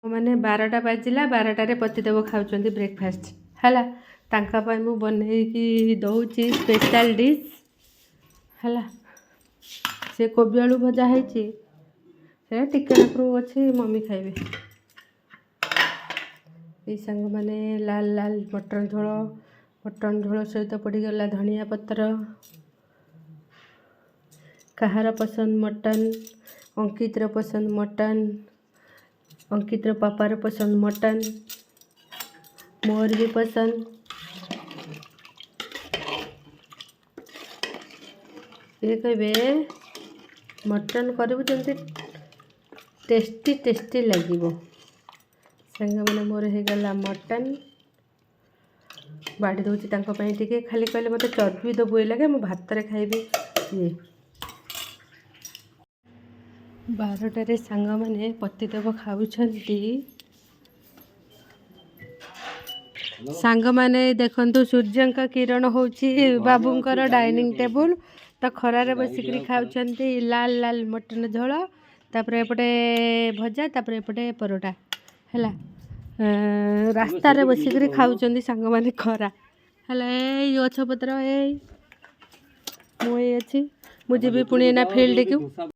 मैंने 12टा बाजिला 12टारे पतिदेव खाऊँ ब्रेकफास्ट है मु बनई दौची स्पेशल डिश है से कोबी आलू भजा है टिके अच्छे मम्मी खाइबे ये सांग मैंने लाल लाल मटन झोल सहित पड़गला धनिया पत्र कहार पसंद मटन अंकितर पसंद मटन अंकितर पापार पसंद मटन मोर भी पसंद ये कहे मटन करू जमी टेस्टी टेस्टी लगे सांग मैंने मोर हो गला मटन बाड़ी दूसरी टे खाली कहले मत चर्बी दबु लगे मु भात खाइबी ये 12टारे सांग मैंने पतिदेव खाऊँ सांग मैंने देखु सूर्य किरण होची बाबूंकर डाइनिंग टेबुल तो खरारे बसिक खाऊँ लाल लाल मटन झोल तापर एपटे भजा तापर एपटे परोटा है रास्ता रे बसिक खाऊँ सांग मैंने खरा है गछपत्र मुझे मुझे पुणी ना फील्ड को